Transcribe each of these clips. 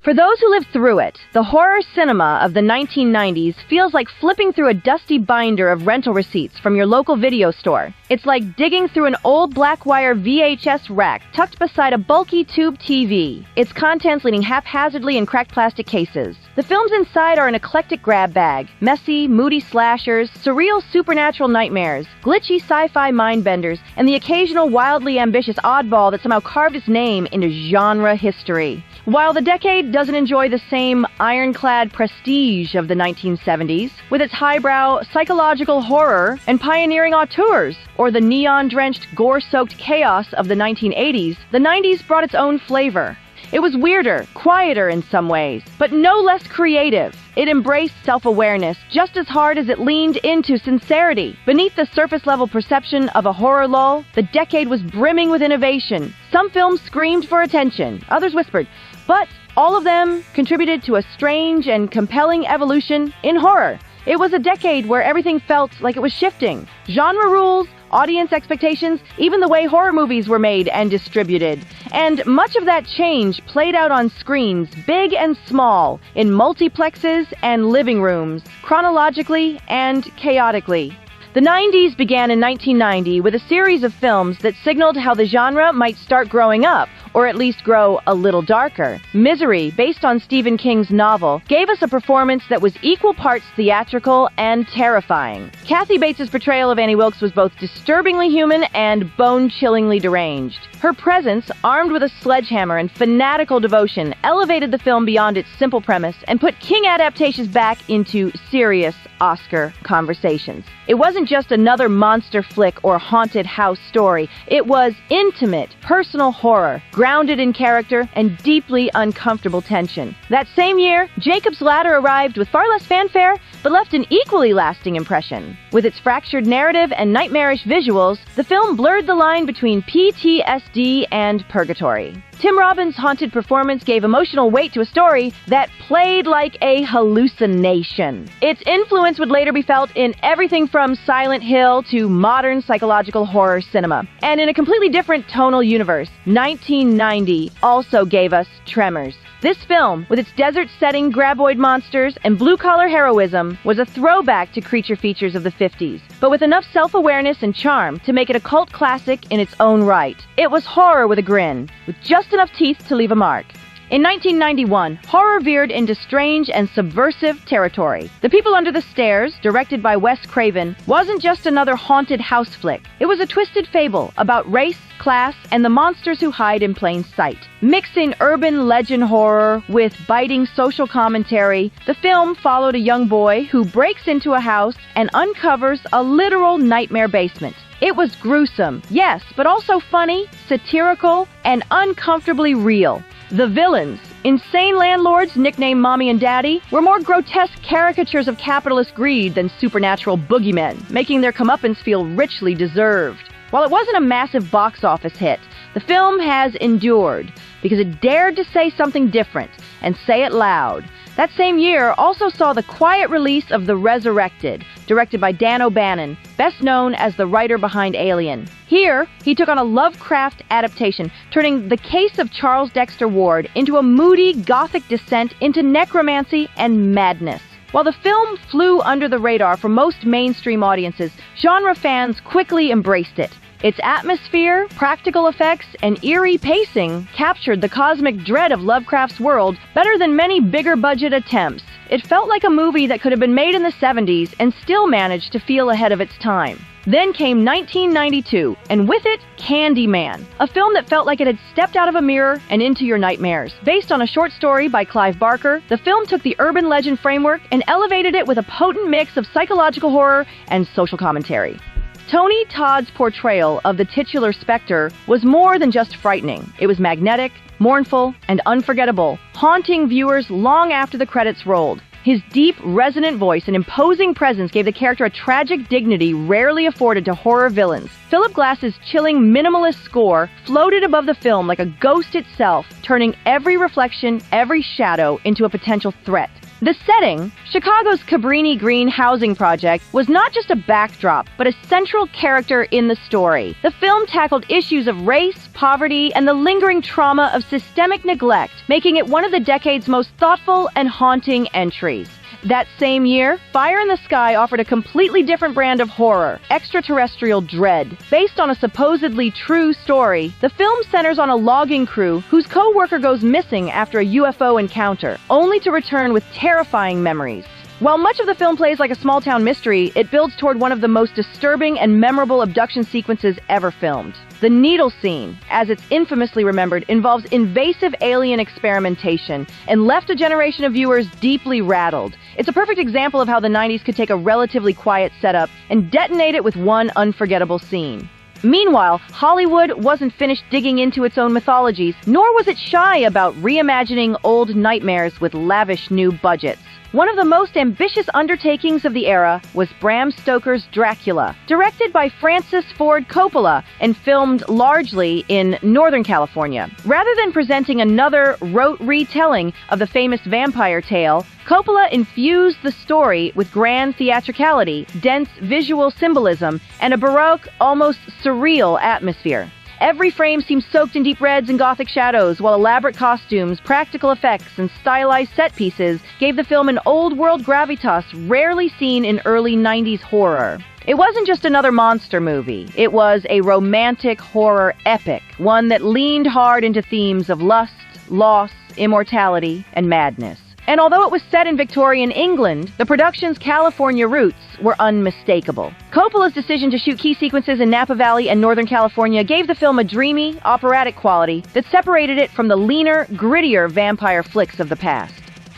For those who lived through it, the horror cinema of the 1990s feels like flipping through a dusty binder of rental receipts from your local video store. It's like digging through an old black wire VHS rack tucked beside a bulky tube TV, its contents leaning haphazardly in cracked plastic cases. The films inside are an eclectic grab bag: messy, moody slashers, surreal supernatural nightmares, glitchy sci-fi mind-benders, and the occasional wildly ambitious oddball that somehow carved its name into genre history. While the decade doesn't enjoy the same ironclad prestige of the 1970s, with its highbrow psychological horror and pioneering auteurs, or the neon-drenched, gore-soaked chaos of the 1980s, the 90s brought its own flavor. It was weirder, quieter in some ways, but no less creative. It embraced self-awareness just as hard as it leaned into sincerity. Beneath the surface-level perception of a horror lull, the decade was brimming with innovation. Some films screamed for attention, others whispered, but all of them contributed to a strange and compelling evolution in horror. It was a decade where everything felt like it was shifting. Genre rules, audience expectations, even the way horror movies were made and distributed. And much of that change played out on screens, big and small, in multiplexes and living rooms, chronologically and chaotically. The 90s began in 1990 with a series of films that signaled how the genre might start growing up, or at least grow a little darker. Misery, based on Stephen King's novel, gave us a performance that was equal parts theatrical and terrifying. Kathy Bates' portrayal of Annie Wilkes was both disturbingly human and bone-chillingly deranged. Her presence, armed with a sledgehammer and fanatical devotion, elevated the film beyond its simple premise and put King adaptations back into serious Oscar conversations. It wasn't just another monster flick or haunted house story. It was intimate, personal horror, grounded in character and deeply uncomfortable tension. That same year, Jacob's Ladder arrived with far less fanfare, but left an equally lasting impression. With its fractured narrative and nightmarish visuals, the film blurred the line between PTSD and purgatory. Tim Robbins' haunted performance gave emotional weight to a story that played like a hallucination. Its influence would later be felt in everything from Silent Hill to modern psychological horror cinema. And in a completely different tonal universe, 1990 also gave us Tremors. This film, with its desert-setting graboid monsters and blue-collar heroism, was a throwback to creature features of the 50s, but with enough self-awareness and charm to make it a cult classic in its own right. It was horror with a grin, with just enough teeth to leave a mark. In 1991, horror veered into strange and subversive territory. The People Under the Stairs, directed by Wes Craven, wasn't just another haunted house flick. It was a twisted fable about race, class, and the monsters who hide in plain sight. Mixing urban legend horror with biting social commentary, the film followed a young boy who breaks into a house and uncovers a literal nightmare basement. It was gruesome, yes, but also funny, satirical, and uncomfortably real. The villains, insane landlords nicknamed Mommy and Daddy, were more grotesque caricatures of capitalist greed than supernatural boogeymen, making their comeuppance feel richly deserved. While it wasn't a massive box office hit, the film has endured because it dared to say something different and say it loud. That same year also saw the quiet release of The Resurrected, directed by Dan O'Bannon, best known as the writer behind Alien. Here, he took on a Lovecraft adaptation, turning The Case of Charles Dexter Ward into a moody, gothic descent into necromancy and madness. While the film flew under the radar for most mainstream audiences, genre fans quickly embraced it. Its atmosphere, practical effects, and eerie pacing captured the cosmic dread of Lovecraft's world better than many bigger-budget attempts. It felt like a movie that could have been made in the 70s and still managed to feel ahead of its time. Then came 1992, and with it, Candyman, a film that felt like it had stepped out of a mirror and into your nightmares. Based on a short story by Clive Barker, the film took the urban legend framework and elevated it with a potent mix of psychological horror and social commentary. Tony Todd's portrayal of the titular specter was more than just frightening. It was magnetic, mournful, and unforgettable, haunting viewers long after the credits rolled. His deep, resonant voice and imposing presence gave the character a tragic dignity rarely afforded to horror villains. Philip Glass's chilling, minimalist score floated above the film like a ghost itself, turning every reflection, every shadow into a potential threat. The setting, Chicago's Cabrini Green housing project, was not just a backdrop, but a central character in the story. The film tackled issues of race, poverty, and the lingering trauma of systemic neglect, making it one of the decade's most thoughtful and haunting entries. That same year, Fire in the Sky offered a completely different brand of horror, extraterrestrial dread. Based on a supposedly true story, the film centers on a logging crew whose co-worker goes missing after a UFO encounter, only to return with terrifying memories. While much of the film plays like a small-town mystery, it builds toward one of the most disturbing and memorable abduction sequences ever filmed. The needle scene, as it's infamously remembered, involves invasive alien experimentation and left a generation of viewers deeply rattled. It's a perfect example of how the 90s could take a relatively quiet setup and detonate it with one unforgettable scene. Meanwhile, Hollywood wasn't finished digging into its own mythologies, nor was it shy about reimagining old nightmares with lavish new budgets. One of the most ambitious undertakings of the era was Bram Stoker's Dracula, directed by Francis Ford Coppola and filmed largely in Northern California. Rather than presenting another rote retelling of the famous vampire tale, Coppola infused the story with grand theatricality, dense visual symbolism, and a baroque, almost surreal atmosphere. Every frame seems soaked in deep reds and gothic shadows, while elaborate costumes, practical effects, and stylized set pieces gave the film an old-world gravitas rarely seen in early 90s horror. It wasn't just another monster movie. It was a romantic horror epic, one that leaned hard into themes of lust, loss, immortality, and madness. And although it was set in Victorian England, the production's California roots were unmistakable. Coppola's decision to shoot key sequences in Napa Valley and Northern California gave the film a dreamy, operatic quality that separated it from the leaner, grittier vampire flicks of the past.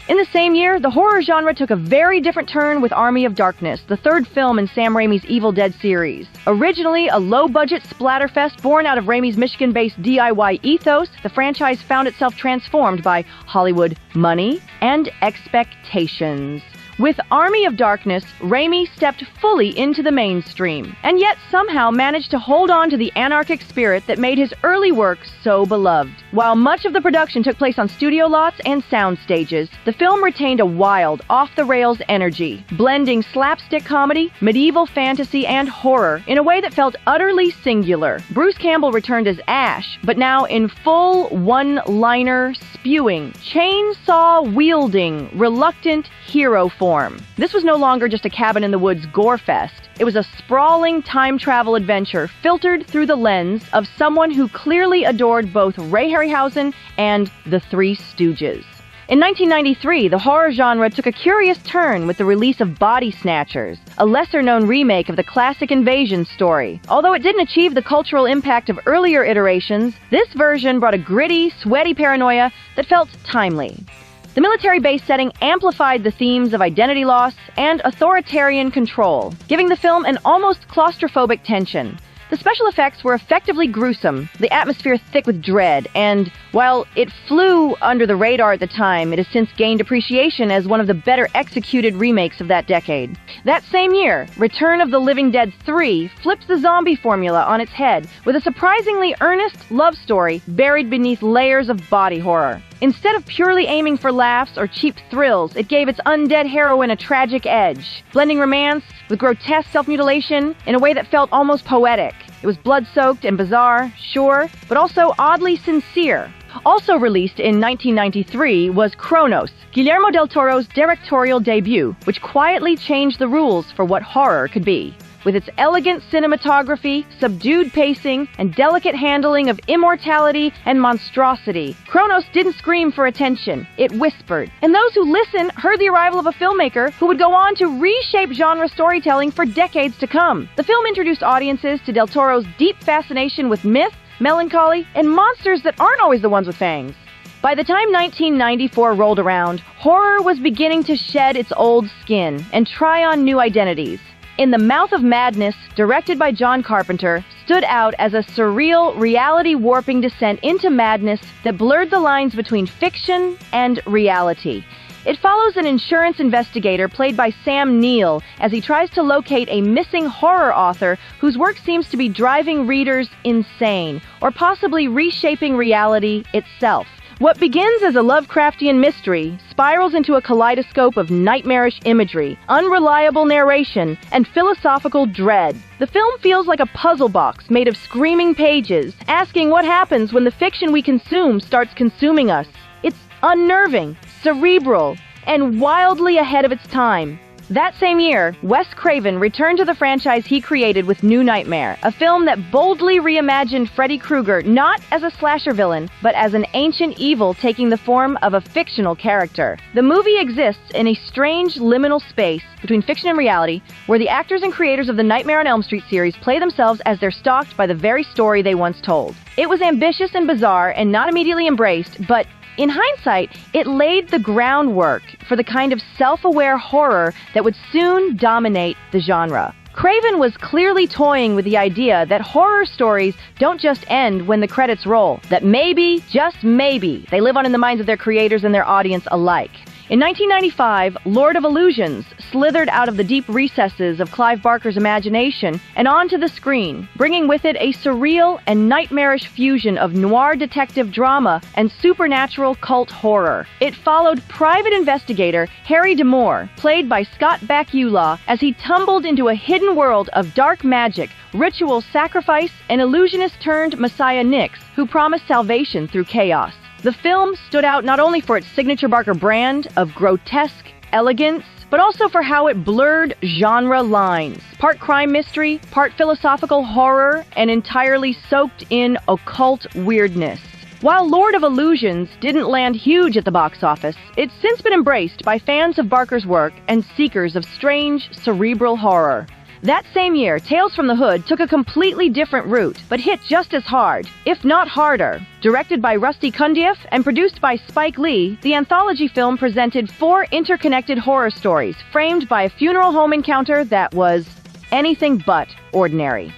In the same year, the horror genre took a very different turn with Army of Darkness, the third film in Sam Raimi's Evil Dead series. Originally a low-budget splatterfest born out of Raimi's Michigan-based DIY ethos, the franchise found itself transformed by Hollywood money and expectations. With Army of Darkness, Raimi stepped fully into the mainstream, and yet somehow managed to hold on to the anarchic spirit that made his early work so beloved. While much of the production took place on studio lots and sound stages, the film retained a wild, off-the-rails energy, blending slapstick comedy, medieval fantasy, and horror in a way that felt utterly singular. Bruce Campbell returned as Ash, but now in full one-liner spewing, chainsaw-wielding, reluctant hero form. This was no longer just a cabin-in-the-woods gore fest. It was a sprawling time travel adventure filtered through the lens of someone who clearly adored both Ray Harryhausen and the Three Stooges. In 1993, the horror genre took a curious turn with the release of Body Snatchers, a lesser-known remake of the classic invasion story. Although it didn't achieve the cultural impact of earlier iterations, this version brought a gritty, sweaty paranoia that felt timely. The military base setting amplified the themes of identity loss and authoritarian control, giving the film an almost claustrophobic tension. The special effects were effectively gruesome, the atmosphere thick with dread, and while it flew under the radar at the time, it has since gained appreciation as one of the better executed remakes of that decade. That same year, Return of the Living Dead 3 flips the zombie formula on its head with a surprisingly earnest love story buried beneath layers of body horror. Instead of purely aiming for laughs or cheap thrills, it gave its undead heroine a tragic edge, blending romance with grotesque self-mutilation in a way that felt almost poetic. It was blood-soaked and bizarre, sure, but also oddly sincere. Also released in 1993 was Cronos, Guillermo del Toro's directorial debut, which quietly changed the rules for what horror could be. With its elegant cinematography, subdued pacing, and delicate handling of immortality and monstrosity, Cronos didn't scream for attention, it whispered. And those who listened heard the arrival of a filmmaker who would go on to reshape genre storytelling for decades to come. The film introduced audiences to del Toro's deep fascination with myth, melancholy, and monsters that aren't always the ones with fangs. By the time 1994 rolled around, horror was beginning to shed its old skin and try on new identities. In the Mouth of Madness, directed by John Carpenter, stood out as a surreal, reality-warping descent into madness that blurred the lines between fiction and reality. It follows an insurance investigator played by Sam Neill as he tries to locate a missing horror author whose work seems to be driving readers insane, or possibly reshaping reality itself. What begins as a Lovecraftian mystery spirals into a kaleidoscope of nightmarish imagery, unreliable narration, and philosophical dread. The film feels like a puzzle box made of screaming pages, asking what happens when the fiction we consume starts consuming us. It's unnerving, cerebral, and wildly ahead of its time. That same year, Wes Craven returned to the franchise he created with New Nightmare, a film that boldly reimagined Freddy Krueger not as a slasher villain, but as an ancient evil taking the form of a fictional character. The movie exists in a strange liminal space between fiction and reality, where the actors and creators of the Nightmare on Elm Street series play themselves as they're stalked by the very story they once told. It was ambitious and bizarre and not immediately embraced, but in hindsight, it laid the groundwork for the kind of self-aware horror that would soon dominate the genre. Craven was clearly toying with the idea that horror stories don't just end when the credits roll, that maybe, just maybe, they live on in the minds of their creators and their audience alike. In 1995, Lord of Illusions slithered out of the deep recesses of Clive Barker's imagination and onto the screen, bringing with it a surreal and nightmarish fusion of noir detective drama and supernatural cult horror. It followed private investigator Harry D'Amour, played by Scott Bakula, as he tumbled into a hidden world of dark magic, ritual sacrifice, and illusionist-turned Messiah Nyx, who promised salvation through chaos. The film stood out not only for its signature Barker brand of grotesque elegance, but also for how it blurred genre lines. Part crime mystery, part philosophical horror, and entirely soaked in occult weirdness. While Lord of Illusions didn't land huge at the box office, it's since been embraced by fans of Barker's work and seekers of strange, cerebral horror. That same year, Tales from the Hood took a completely different route, but hit just as hard, if not harder. Directed by Rusty Cundieff and produced by Spike Lee, the anthology film presented 4 interconnected horror stories, framed by a funeral home encounter that was anything but ordinary.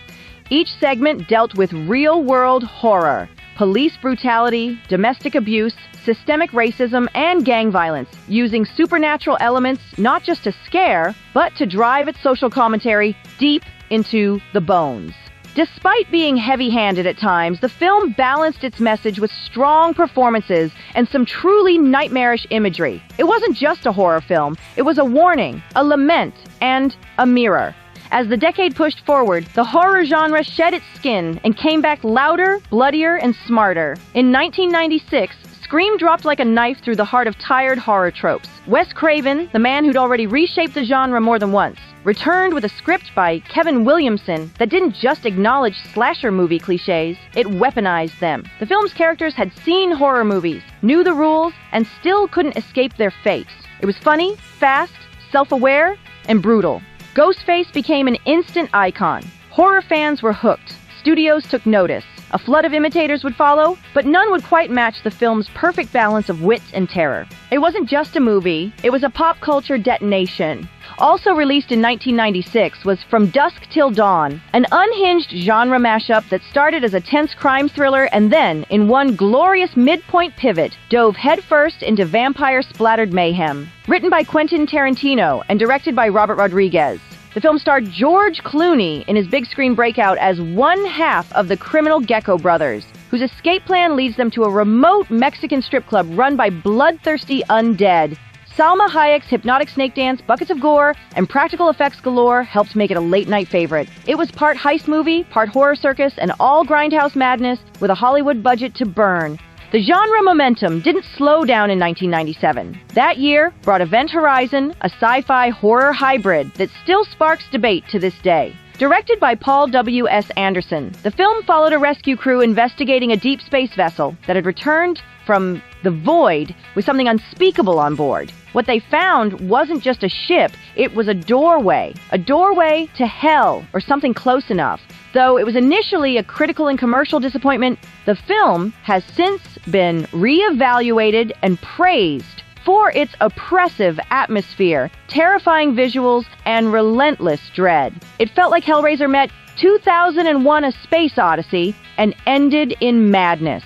Each segment dealt with real-world horror, police brutality, domestic abuse, systemic racism, and gang violence, using supernatural elements not just to scare, but to drive its social commentary deep into the bones. Despite being heavy-handed at times, the film balanced its message with strong performances and some truly nightmarish imagery. It wasn't just a horror film, it was a warning, a lament, and a mirror. As the decade pushed forward, the horror genre shed its skin and came back louder, bloodier, and smarter. In 1996, Scream dropped like a knife through the heart of tired horror tropes. Wes Craven, the man who'd already reshaped the genre more than once, returned with a script by Kevin Williamson that didn't just acknowledge slasher movie cliches, it weaponized them. The film's characters had seen horror movies, knew the rules, and still couldn't escape their fate. It was funny, fast, self-aware, and brutal. Ghostface became an instant icon. Horror fans were hooked. Studios took notice. A flood of imitators would follow, but none would quite match the film's perfect balance of wit and terror. It wasn't just a movie, it was a pop culture detonation. Also released in 1996 was From Dusk Till Dawn, an unhinged genre mashup that started as a tense crime thriller and then, in one glorious midpoint pivot, dove headfirst into vampire-splattered mayhem. Written by Quentin Tarantino and directed by Robert Rodriguez, the film starred George Clooney in his big screen breakout as one half of the criminal Gecko brothers, whose escape plan leads them to a remote Mexican strip club run by bloodthirsty undead. Salma Hayek's hypnotic snake dance, buckets of gore, and practical effects galore helped make it a late-night favorite. It was part heist movie, part horror circus, and all grindhouse madness with a Hollywood budget to burn. The genre momentum didn't slow down in 1997. That year brought Event Horizon, a sci-fi horror hybrid that still sparks debate to this day. Directed by Paul W.S. Anderson, the film followed a rescue crew investigating a deep space vessel that had returned from the void with something unspeakable on board. What they found wasn't just a ship, it was a doorway to hell, or something close enough. Though it was initially a critical and commercial disappointment, the film has since been re-evaluated and praised for its oppressive atmosphere, terrifying visuals, and relentless dread. It felt like Hellraiser met 2001: A Space Odyssey and ended in madness.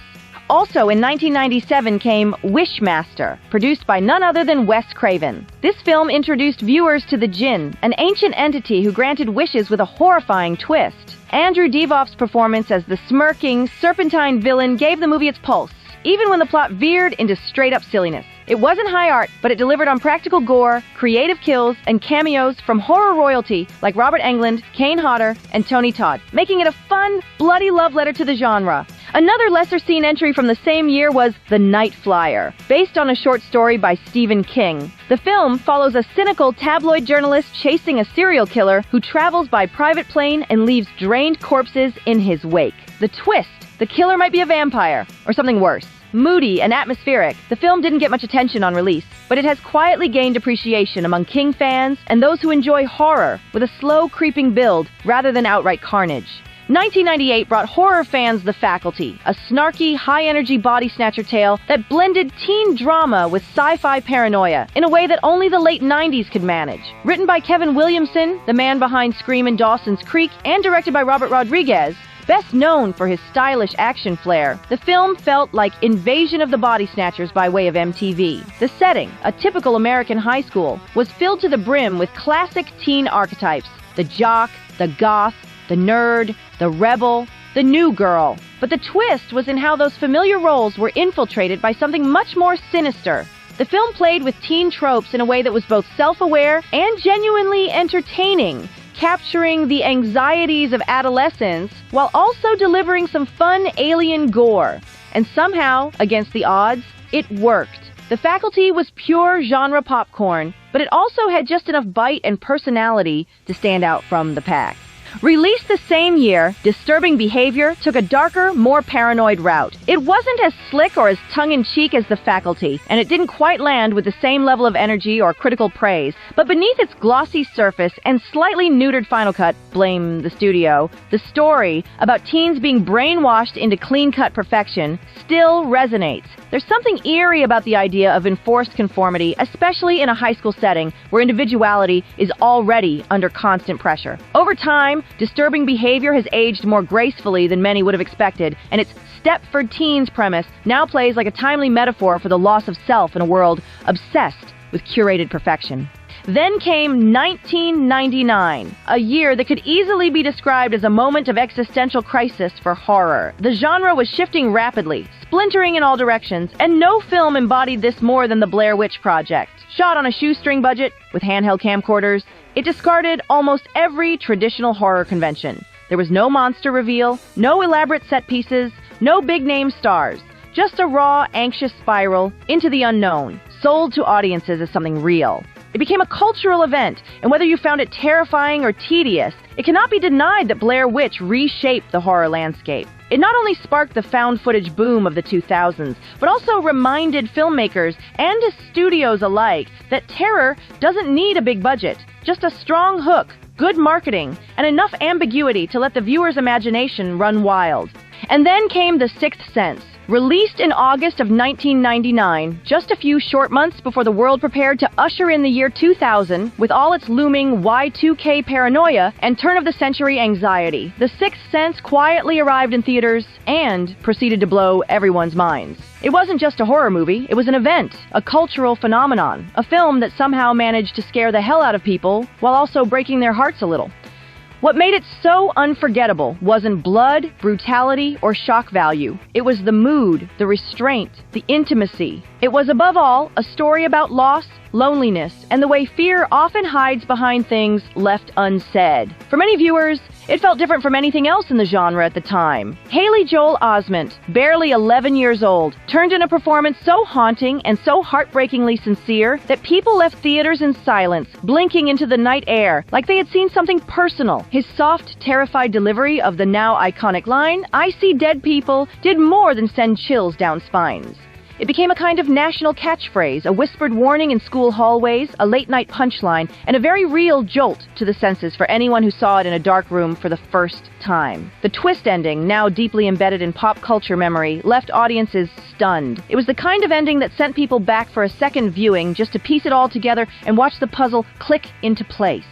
Also in 1997 came Wishmaster, produced by none other than Wes Craven. This film introduced viewers to the Jinn, an ancient entity who granted wishes with a horrifying twist. Andrew Divoff's performance as the smirking, serpentine villain gave the movie its pulse. even when the plot veered into straight-up silliness. It wasn't high art, but it delivered on practical gore, creative kills, and cameos from horror royalty like Robert Englund, Kane Hodder, and Tony Todd, making it a fun, bloody love letter to the genre. Another lesser-seen entry from the same year was The Night Flyer, based on a short story by Stephen King. The film follows a cynical tabloid journalist chasing a serial killer who travels by private plane and leaves drained corpses in his wake. The twist: the killer might be a vampire, or something worse. Moody and atmospheric, the film didn't get much attention on release, but it has quietly gained appreciation among King fans and those who enjoy horror with a slow, creeping build rather than outright carnage. 1998 brought horror fans The Faculty, a snarky, high-energy body snatcher tale that blended teen drama with sci-fi paranoia in a way that only the late 90s could manage. Written by Kevin Williamson, the man behind Scream and Dawson's Creek, and directed by Robert Rodriguez, best known for his stylish action flair, the film felt like Invasion of the Body Snatchers by way of MTV. The setting, a typical American high school, was filled to the brim with classic teen archetypes: the jock, the goth, the nerd, the rebel, the new girl. But the twist was in how those familiar roles were infiltrated by something much more sinister. The film played with teen tropes in a way that was both self-aware and genuinely entertaining, capturing the anxieties of adolescence while also delivering some fun alien gore. And somehow, against the odds, it worked. The Faculty was pure genre popcorn, but it also had just enough bite and personality to stand out from the pack. Released the same year, Disturbing Behavior took a darker, more paranoid route. It wasn't as slick or as tongue-in-cheek as The Faculty, and it didn't quite land with the same level of energy or critical praise. But beneath its glossy surface and slightly neutered final cut, blame the studio, the story about teens being brainwashed into clean-cut perfection still resonates. There's something eerie about the idea of enforced conformity, especially in a high school setting where individuality is already under constant pressure. Over time, Disturbing Behavior has aged more gracefully than many would have expected, and its Stepford Teens premise now plays like a timely metaphor for the loss of self in a world obsessed with curated perfection. Then came 1999, a year that could easily be described as a moment of existential crisis for horror. The genre was shifting rapidly, splintering in all directions, and no film embodied this more than the Blair Witch Project. Shot on a shoestring budget with handheld camcorders, it discarded almost every traditional horror convention. There was no monster reveal, no elaborate set pieces, no big-name stars, just a raw, anxious spiral into the unknown, sold to audiences as something real. It became a cultural event, and whether you found it terrifying or tedious, it cannot be denied that Blair Witch reshaped the horror landscape. It not only sparked the found footage boom of the 2000s, but also reminded filmmakers and studios alike that terror doesn't need a big budget, just a strong hook, good marketing, and enough ambiguity to let the viewer's imagination run wild. And then came The Sixth Sense. Released in August of 1999, just a few short months before the world prepared to usher in the year 2000 with all its looming Y2K paranoia and turn-of-the-century anxiety, The Sixth Sense quietly arrived in theaters and proceeded to blow everyone's minds. It wasn't just a horror movie, it was an event, a cultural phenomenon, a film that somehow managed to scare the hell out of people while also breaking their hearts a little. What made it so unforgettable wasn't blood, brutality, or shock value. It was the mood, the restraint, the intimacy. It was, above all, a story about loss, loneliness, and the way fear often hides behind things left unsaid. For many viewers, it felt different from anything else in the genre at the time. Haley Joel Osment, barely 11 years old, turned in a performance so haunting and so heartbreakingly sincere that people left theaters in silence, blinking into the night air like they had seen something personal. His soft, terrified delivery of the now iconic line, "I see dead people," did more than send chills down spines. It became a kind of national catchphrase, a whispered warning in school hallways, a late-night punchline, and a very real jolt to the senses for anyone who saw it in a dark room for the first time. The twist ending, now deeply embedded in pop culture memory, left audiences stunned. It was the kind of ending that sent people back for a second viewing just to piece it all together and watch the puzzle click into place.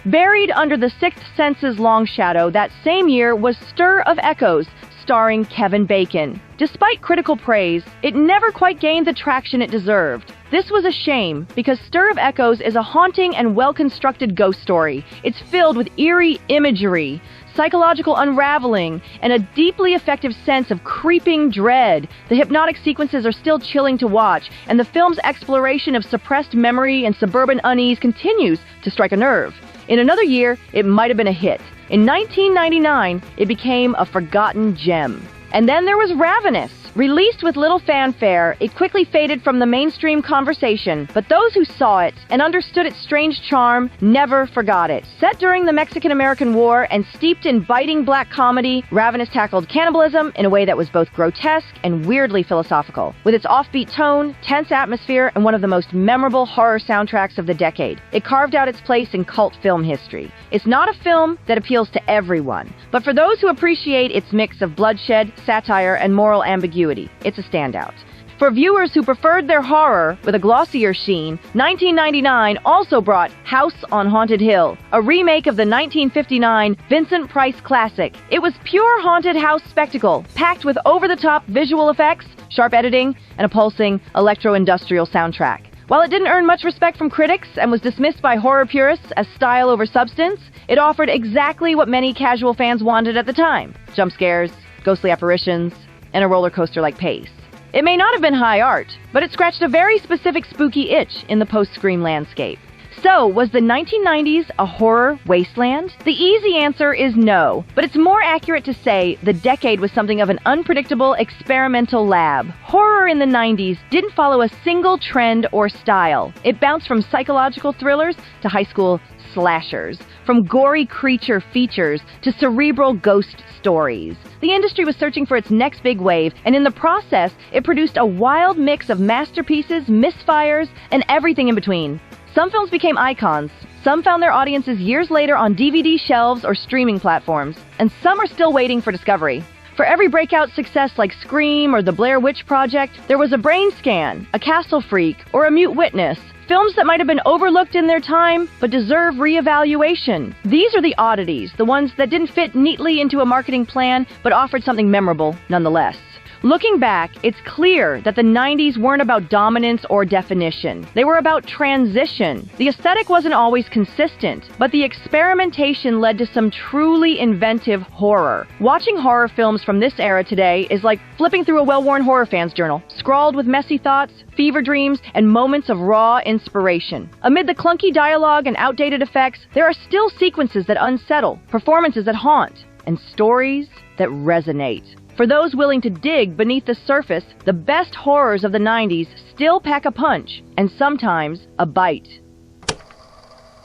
Buried under The Sixth Sense's long shadow that same year was Stir of Echoes, starring Kevin Bacon. Despite critical praise, it never quite gained the traction it deserved. This was a shame, because Stir of Echoes is a haunting and well-constructed ghost story. It's filled with eerie imagery, psychological unraveling, and a deeply effective sense of creeping dread. The hypnotic sequences are still chilling to watch, and the film's exploration of suppressed memory and suburban unease continues to strike a nerve. In another year, it might have been a hit. In 1999, it became a forgotten gem. And then there was Ravenous. Released with little fanfare, it quickly faded from the mainstream conversation, but those who saw it and understood its strange charm never forgot it. Set during the Mexican-American War and steeped in biting black comedy, Ravenous tackled cannibalism in a way that was both grotesque and weirdly philosophical, with its offbeat tone, tense atmosphere, and one of the most memorable horror soundtracks of the decade. It carved out its place in cult film history. It's not a film that appeals to everyone, but for those who appreciate its mix of bloodshed, satire, and moral ambiguity, it's a standout. For viewers who preferred their horror with a glossier sheen, 1999 also brought House on Haunted Hill, a remake of the 1959 Vincent Price classic. It was pure haunted house spectacle, packed with over-the-top visual effects, sharp editing, and a pulsing electro-industrial soundtrack. While it didn't earn much respect from critics and was dismissed by horror purists as style over substance, it offered exactly what many casual fans wanted at the time: jump scares, ghostly apparitions, and a roller coaster-like pace. It may not have been high art, but it scratched a very specific spooky itch in the post-Scream landscape. So, was the 1990s a horror wasteland? The easy answer is no, but it's more accurate to say the decade was something of an unpredictable experimental lab. Horror in the 90s didn't follow a single trend or style. It bounced from psychological thrillers to high school slashers, from gory creature features to cerebral ghost stories. The industry was searching for its next big wave, and in the process, it produced a wild mix of masterpieces, misfires, and everything in between. Some films became icons, some found their audiences years later on DVD shelves or streaming platforms, and some are still waiting for discovery. For every breakout success like Scream or The Blair Witch Project, there was a Brain Scan, a Castle Freak, or a Mute Witness. Films that might have been overlooked in their time, but deserve reevaluation. These are the oddities, the ones that didn't fit neatly into a marketing plan, but offered something memorable nonetheless. Looking back, it's clear that the 90s weren't about dominance or definition. They were about transition. The aesthetic wasn't always consistent, but the experimentation led to some truly inventive horror. Watching horror films from this era today is like flipping through a well-worn horror fan's journal, scrawled with messy thoughts, fever dreams, and moments of raw inspiration. Amid the clunky dialogue and outdated effects, there are still sequences that unsettle, performances that haunt, and stories that resonate. For those willing to dig beneath the surface, the best horrors of the 90s still pack a punch, and sometimes a bite.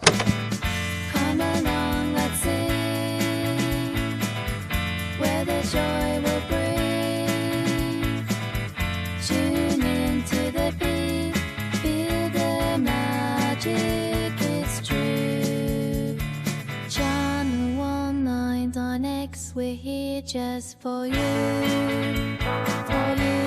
Come along, let's sing, where the joy will bring. Tune into the beat, feel the magic, it's true. Channel 199 on X, we're here just for you, for you.